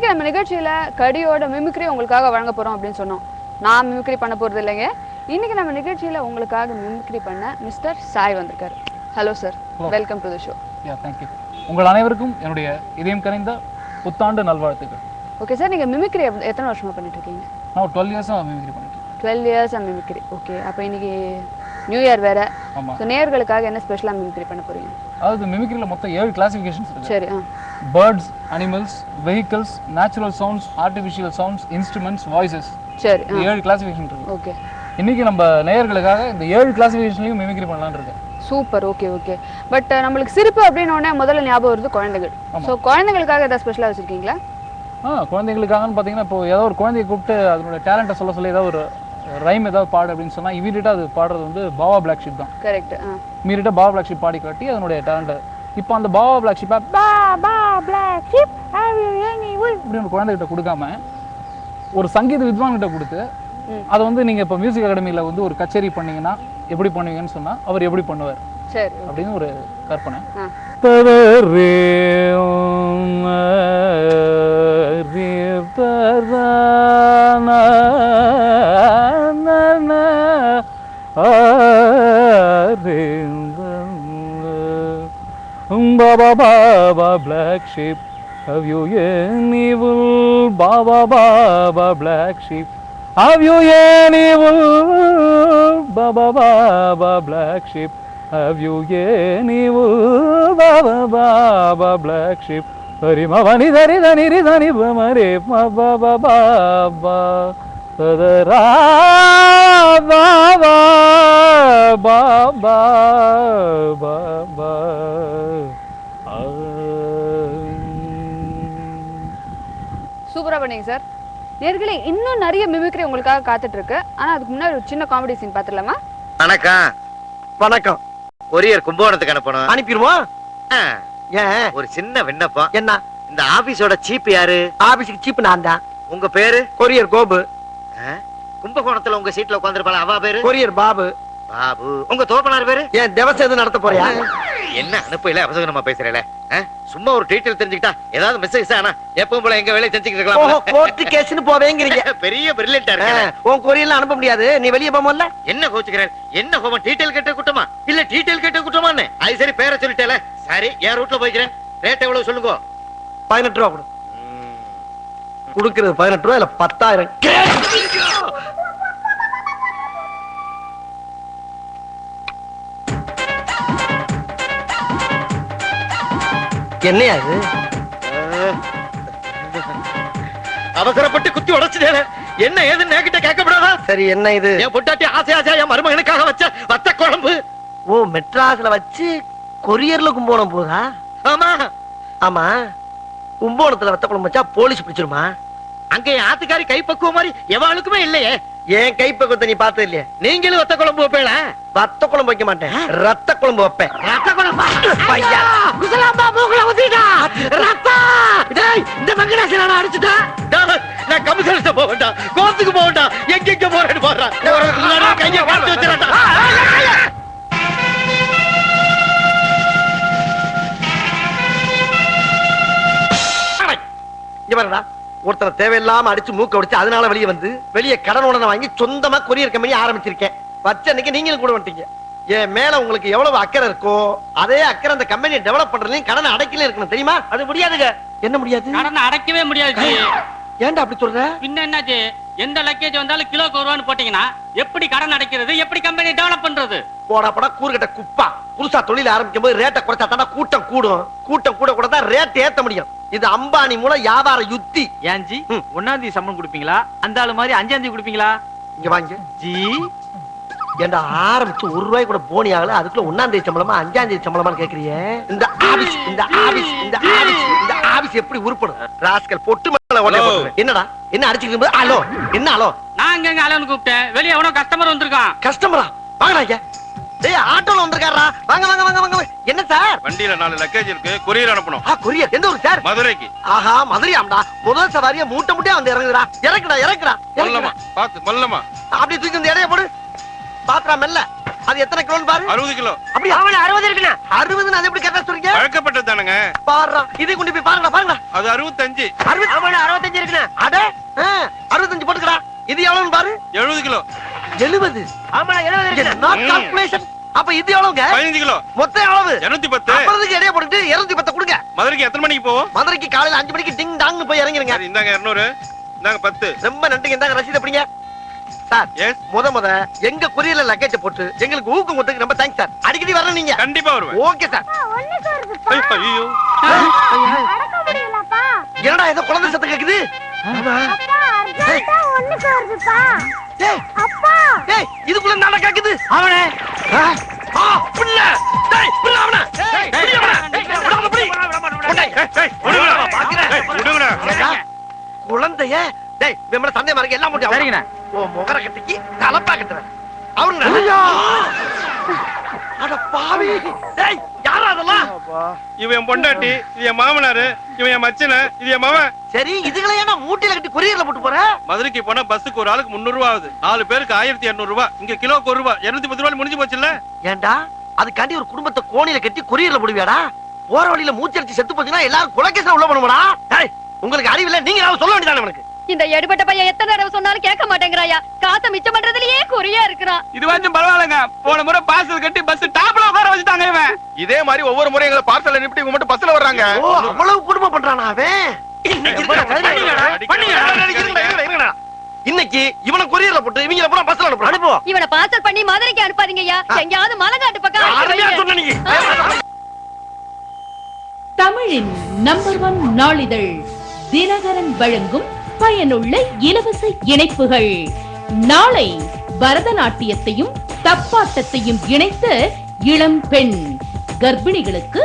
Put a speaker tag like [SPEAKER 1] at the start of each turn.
[SPEAKER 1] இன்னைக்கு நம்ம நிகழ்ச்சியில கடியோட மிமிக்ரி உங்களுக்காக வழங்க போறோம் அப்படின்னு சொன்னோம். நான் மிமிக்ரி பண்ண போறது இல்லைங்க. இன்னைக்கு நம்ம நிகழ்ச்சியில உங்களுக்காக மிமிக்ரி பண்ண மிஸ்டர் சாய் வந்திருக்காரு. Hello sir, welcome to the show.
[SPEAKER 2] Thank you. உங்கள் அனைவருக்கும் என்னுடைய இதயம் கனிந்த புத்தாண்டு நல்வாழ்த்துக்கள்.
[SPEAKER 1] ஓகே சார், நீங்க மிமிக்ரி எத்தனை வருஷமா பண்ணிட்டு இருக்கீங்க?
[SPEAKER 2] நான் 12 இயர்ஸா மிமிக்ரி பண்ணிட்டு இருக்கேன்.
[SPEAKER 1] 12 இயர்ஸா மிமிக்ரி. ஓகே, அப்போ இன்னைக்கு நியூ இயர் வேற.
[SPEAKER 2] ஆமா.
[SPEAKER 1] சோ நேயர்களுக்காக என்ன ஸ்பெஷலா மிமிக்ரி பண்ண போறீங்க?
[SPEAKER 2] அதாவது மிமிக்ரில மொத்தம் 7 கிளாசிஃபிகேஷன்ஸ் இருக்கு.
[SPEAKER 1] சரி.
[SPEAKER 2] Birds, animals, vehicles, natural sounds, artificial sounds, instruments, voices.
[SPEAKER 1] சரி.
[SPEAKER 2] 7 கிளாசிஃபிகேஷன் இருக்கு.
[SPEAKER 1] ஓகே.
[SPEAKER 2] இன்னைக்கு நம்ம நேயர்களுக்காக இந்த 7 கிளாசிஃபிகேஷன்லயும் மிமிக்ரி பண்ணலாம்னு இருக்கேன்.
[SPEAKER 1] சூப்பர். Okay okay. பட் நம்மளுக்கு சிரிப்பு அப்படினோனே முதல்ல ஞாபகம் வருது குழந்தைகள். சோ குழந்தைகளுக்காக ஏதாவது ஸ்பெஷலா வச்சிருக்கீங்களா?
[SPEAKER 2] குழந்தைகளுக்காகன்னு பாத்தீங்கன்னா இப்போ ஏதோ ஒரு குழந்தையை கூப்பிட்டு அதனுடைய டேலண்ட்டை சொல்ல ஏதாவது ஒரு ரைம் ஏதாவது பாடு அப்படின்னு சொன்னா இமீடியட்டா அது பாடுறது வந்து பாவா பிளாக் ஷீப் தான்.
[SPEAKER 1] கரெக்ட்.
[SPEAKER 2] இமீடியட்டா பாவா பிளாக் ஷீப் பாடி காட்டி அதனுடைய டேலண்ட். இப்போ அந்த பாவா பிளாக் ஷீப்பை பிளாக் ஷீப் இப்படி ஒரு குழந்தைகிட்ட கொடுக்காம ஒரு சங்கீத வித்வான்கிட்ட கொடுத்து அதை வந்து நீங்க இப்போ மியூசிக் அகாடமியில வந்து ஒரு கச்சேரி பண்ணீங்கன்னா எப்படி பண்ணுவீங்கன்னு சொன்னா அவர் எப்படி பண்ணுவார்
[SPEAKER 1] சரி
[SPEAKER 2] அப்படின்னு ஒரு கற்பனை. Baba Baba black sheep, have you any wool? Baba Baba black sheep, have you any wool? Baba Baba black sheep, have you any wool? Baba Baba black sheep, Hari Mavani Dari Dani Ridani Bamare Baba Baba Tadara Baba Baba Baba.
[SPEAKER 1] சூப்பரா பண்ணீங்க sir. நேர்களே, இன்னும் நிறைய mimicry உங்களுக்காக காத்துட்டு இருக்கு. ஆனா அதுக்கு முன்னாடி ஒரு சின்ன காமெடி சீன் பாத்துடலாமா?
[SPEAKER 3] வணக்கம்.
[SPEAKER 4] வணக்கம்.
[SPEAKER 3] கொரியர் கும்பகோணத்துக்கு அனுப்பணும்.
[SPEAKER 4] அனுப்பிடுவோம்.
[SPEAKER 3] ஏன் ஒரு சின்ன விண்ணப்பம்.
[SPEAKER 4] என்ன?
[SPEAKER 3] இந்த ஆபீஸோட சீப் யாரு?
[SPEAKER 4] ஆபீஸுக்கு சீப் நான் தான்.
[SPEAKER 3] உங்க பேரு?
[SPEAKER 4] கொரியர் கோபு.
[SPEAKER 3] கும்பகோணத்துல உங்க சீட்ல உட்கார்ந்திருப்பாள அவ பேரு?
[SPEAKER 4] கொரியர் பாபு.
[SPEAKER 3] பாபு. உங்க தோப்பனார் பேரு?
[SPEAKER 4] ஏன் தேவசம் எதுவும் நடத்த போறியா?
[SPEAKER 3] என்ன அனுப்பல அவசரமா பேசுறேல? சும்மா ஒரு டீடைல் தெரிஞ்சுக்கிட்டா ஏதாவது மெசேஜ் ஆனா எப்பவும் போல எங்க வேலையை செஞ்சுக்கிட்டு இருக்கலாம்.
[SPEAKER 4] கோர்ட் கேஸ்னு போவேங்கறீங்க.
[SPEAKER 3] பெரிய பிரில்லியன்ட்டா இருக்கு.
[SPEAKER 4] உன் கொரியர்ல அனுப்ப முடியாது. நீ வெளிய போமல்ல.
[SPEAKER 3] என்ன கோச்சுக்கிறேன்? என்ன கோவம்? டீடைல் கேட்ட குட்டமா இல்ல டீடைல் கேட்ட குட்டமான்னு? அது சரி, பேரை சொல்லிட்டேல. சரி, ஏன் ரூட்ல போய்க்கிறேன். ரேட் எவ்வளவு சொல்லுங்க?
[SPEAKER 4] 18 ரூபாய் கொடு. குடுக்குறது 18 ரூபாய் இல்ல 10,000. என்னையா இது?
[SPEAKER 3] அவசரப்பட்டு குத்தி உடைச்சிட்டே. என்ன ஏதுன்னு நேக்கிட்ட கேட்கப்படாதா?
[SPEAKER 4] சரி, என்ன இது?
[SPEAKER 3] என் பொட்டாட்டி ஆசை ஆசையா என் மருமகனுக்காக வச்ச வத்த குழம்பு.
[SPEAKER 4] ஓ, மெட்ராஸ்ல வச்சு கொரியர்ல கும்போணம் போதா?
[SPEAKER 3] ஆமா
[SPEAKER 4] ஆமா. கும்போணத்துல வத்த குழம்பு வச்சா போலீஸ் பிடிச்சிருமா?
[SPEAKER 3] அங்க என் ஆத்துக்காரி கைப்பக்குவ மாதிரி எவாளுக்குமே இல்லையே.
[SPEAKER 4] ஏன் கைப்பக்குவத்தை நீ பார்த்தது இல்லையா?
[SPEAKER 3] நீங்களும் வத்த குழம்பு வைப்பேளா?
[SPEAKER 4] வத்த குழம்பு வைக்க மாட்டேன், ரத்த குழம்பு வைப்பேன்.
[SPEAKER 3] ரத்த குழம்பா? பையா குசலாம்பா மூக்குல ஊத்திட்டா ரத்தா. டேய், இந்த மங்கடாசன அடிச்சுட்டா. நான் கமிஷனர்ட்ட போவேண்டா, கோர்ட்டுக்கு போவேண்டா, எங்க போறேன்னு போறா. கைய காத்து வச்சிரடா.
[SPEAKER 4] இங்க பாருடா, ஒருத்தர தேவையில்லாம அடிச்சு மூக்க உடைச்சு அதனால வெளியே வந்து வெளியே கடன் உடனே வாங்கி சொந்தமா கொரியர் கம்பெனி ஆரம்பிச்சிருக்கேன். வச்ச அன்னைக்கு நீங்களும் கூட வந்துட்டீங்க. என் மேல உங்களுக்கு எவ்வளவு அக்கறை இருக்கோ அதே அக்கறை அந்த கம்பெனியை டெவலப் பண்றதுலயும் கடனை அடைக்கல இருக்கணும், தெரியுமா?
[SPEAKER 3] அது முடியாதுங்க.
[SPEAKER 4] என்ன முடியாது?
[SPEAKER 5] கடனை அடைக்கவே முடியாது.
[SPEAKER 4] ஏன்டா அப்படி சொல்ற?
[SPEAKER 5] பின்ன என்னாச்சு? எந்த லக்கேஜ் வந்தாலும் கிலோக்கு 1 ரூபான்னு போட்டீங்கன்னா எப்படி கடன் அடைக்கிறது, எப்படி கம்பெனி டெவலப் பண்றது?
[SPEAKER 4] போடா போடா கூறுகட்ட குப்பா. புதுசா தொழில் ஆரம்பிக்கும் போது ரேட்டை குறைச்சா தானே கூட்டம் கூடும். கூட்டம் கூட கூட தான் ரேட் ஏத்த முடியும். இது அம்பானி மூலம் வியாபார யுத்தி.
[SPEAKER 6] ஏன்ஜி 1ஆம் தேதி சம்பளம் கொடுப்பீங்களா? அந்த ஆளு மாதிரி 5ஆம் தேதி கொடுப்பீங்களா?
[SPEAKER 4] இங்க வாங்க ஜி. ஏண்டா ஆரம்பிச்சு 1 ரூபாய் கூட போனி ஆகல, அதுக்குள்ள 1ஆம் தேதி சம்பளமா 5ஆம் தேதி சம்பளமான்னு கேக்குறீங்க? இந்த ஆபீஸ் எப்படி உருப்படும்? ராஸ்கல் பொட்டு மேல ஓட்டை போடுறேன். என்னடா என்ன அடிச்சிட்டு? ஹலோ, என்ன ஹலோ?
[SPEAKER 5] நான் எங்க அலோன்னு கூப்பிட்டேன். வெளிய எவனோ கஸ்டமர் வந்திருக்கான்.
[SPEAKER 4] கஸ்டமரா? வாங்கடா இங்க. டேய், ஆட்டோல வந்திருக்காரா? வாங்க வாங்க வாங்க வாங்க. என்ன சார்?
[SPEAKER 7] வண்டியில 4 லக்கேஜ் இருக்கு, கொரியர் அனுப்பணும்.
[SPEAKER 4] கொரியர் எந்த ஊருக்கு சார்?
[SPEAKER 7] மதுரைக்கு.
[SPEAKER 4] ஆஹா, மதுரையாம்டா. முதல் சவாரியா மூட்டை மூட்டையா வந்து இறங்குதுடா. இறக்குடா இறக்குடா.
[SPEAKER 7] மல்லமா பாத்து மல்லமா.
[SPEAKER 4] அப்படியே தூக்கி இந்த இடைய போடு. பாத்ரா மெல்ல. அது அது எத்தனை கிலோன்னு பாரு.
[SPEAKER 7] 60 கிலோ.
[SPEAKER 4] அப்படி அவன 60 இருக்குண்ணா. 60 அது எப்படி கரெக்டா சொல்றீங்க?
[SPEAKER 7] பழக்கப்பட்டது தானுங்க.
[SPEAKER 4] பாருடா இதை கொண்டு போய் பாருங்கடா.
[SPEAKER 7] அது 65.
[SPEAKER 4] 65 இருக்குண்ணா. அட 65 போட்டுக்கடா. இது எவ்வளவுன்னு பாரு.
[SPEAKER 7] 70 கிலோ.
[SPEAKER 4] 70. ஆமாடா 70 இருக்குண்ணா. Not calculation. அப்ப இது எவ்வளவுங்க?
[SPEAKER 7] 15 கிலோ.
[SPEAKER 4] மொத்தம் எவ்வளவு?
[SPEAKER 7] 210.
[SPEAKER 4] அப்பறதுக்கு எடைய போட்டுட்டு 210 கொடுங்க.
[SPEAKER 7] மதுரைக்கு எத்தனை மணிக்கு போவோம்?
[SPEAKER 4] மதுரைக்கு காலையில 5 மணிக்கு டிங் டாங்னு போய் இறங்கிருங்க.
[SPEAKER 7] சரி இந்தாங்க 200. இந்தாங்க 10.
[SPEAKER 4] ரொம்ப நன்றிங்க. இந்தாங்க ரசீது எப்படிங்க சார்?
[SPEAKER 7] எஸ்.
[SPEAKER 4] முத எங்க கொரியர்ல லக்கேஜ் போட்டு எங்களுக்கு ஊக்கம் கொடுத்ததுக்கு ரொம்ப தேங்க்ஸ் சார். அடிக்கடி வரணும் நீங்க.
[SPEAKER 7] கண்டிப்பா வருவேன்.
[SPEAKER 4] Okay sir.
[SPEAKER 7] ஐயோ.
[SPEAKER 4] என்னடா ஏதோ குழந்தை சத்தம் கேக்குது? ஏய் இதுக்குள்ள நாடா கேக்குது. அவனே புள்ள. டேய் புள்ள அவன. டேய் புடி அவன. விடாத புடி.
[SPEAKER 7] விடுங்கடா.
[SPEAKER 4] குழந்தைய டேய் வெம்மட சந்தேகமா இருக்கு எல்லாம் முடிஞ்சு.
[SPEAKER 6] சரிங்கண்ணா.
[SPEAKER 4] ஓ முகர கட்டிக்கு தலப்பா கட்டுறேன். அவருங்க. அட பாவி. டேய் யாரா அதெல்லாம்?
[SPEAKER 7] இவன் என் பொண்டாட்டி, இது என் மாமனாரு, இவன் என் மச்சனை, இது என் மவன்.
[SPEAKER 4] சரி இதுகளை ஏன்னா மூட்டையில கட்டி கொரியர்ல போட்டு போற?
[SPEAKER 7] மதுரைக்கு போனா பஸ்ஸுக்கு ஒரு ஆளுக்கு 300 ரூபாய் ஆகுது. 4 பேருக்கு 1200 ரூபாய். இங்க கிலோக்கு 1 ரூபாய். 210 ரூபாய் முடிஞ்சு போச்சுல்ல?
[SPEAKER 4] ஏண்டா அதுக்காண்டி ஒரு குடும்பத்தை கோணில கட்டி கொரியர்ல போடுவியாடா? போற வழியில மூச்சரிச்சு செத்து போச்சுன்னா எல்லாரும் குலகேசல உள்ள பண்ணுவாடா? டேய் உங்களுக்கு அறிவில்லை. நீங்க ஏதாவது சொல்ல வேண்டியதானே அவனுக்கு?
[SPEAKER 8] இந்த எடுபட்ட பையன் எத்தனை தடவை சொன்னாலும் கேட்க மாட்டேங்கிறாயா. காத்த மிச்சம் பண்றதுலயே குறியா இருக்கிறான்.
[SPEAKER 2] இதுவாச்சும் பரவாயில்லைங்க. போன முறை பார்சல் கட்டி பஸ் டாப்ல உட்கார வச்சுட்டாங்க இவன்.
[SPEAKER 7] இதே மாதிரி ஒவ்வொரு முறையும் எங்களை பார்சல் அனுப்பிட்டு இவங்க மட்டும் பஸ்ல வர்றாங்க.
[SPEAKER 4] ஓ அவ்வளவு குடும்பம் பண்றானா அவன்? இன்னைக்கு இவனை கொரியர்ல போட்டு இவங்கள பூரா பஸ்ல அனுப்புவோம்.
[SPEAKER 8] இவனை பார்சல் பண்ணி மதுரைக்கு அனுப்பாதீங்கய்யா. எங்கயாவது மலைநாட்டு பக்கம்
[SPEAKER 4] அருமையா சொன்ன நீங்க.
[SPEAKER 9] தமிழின் நம்பர் 1 நாளிதழ் தினகரன் வழங்கும் பயனுள்ள இலவச இணைப்புகள். நாளை பரதநாட்டியத்தையும் தப்பாட்டத்தையும் இணைத்த இளம் பெண் கர்ப்பிணிகளுக்கு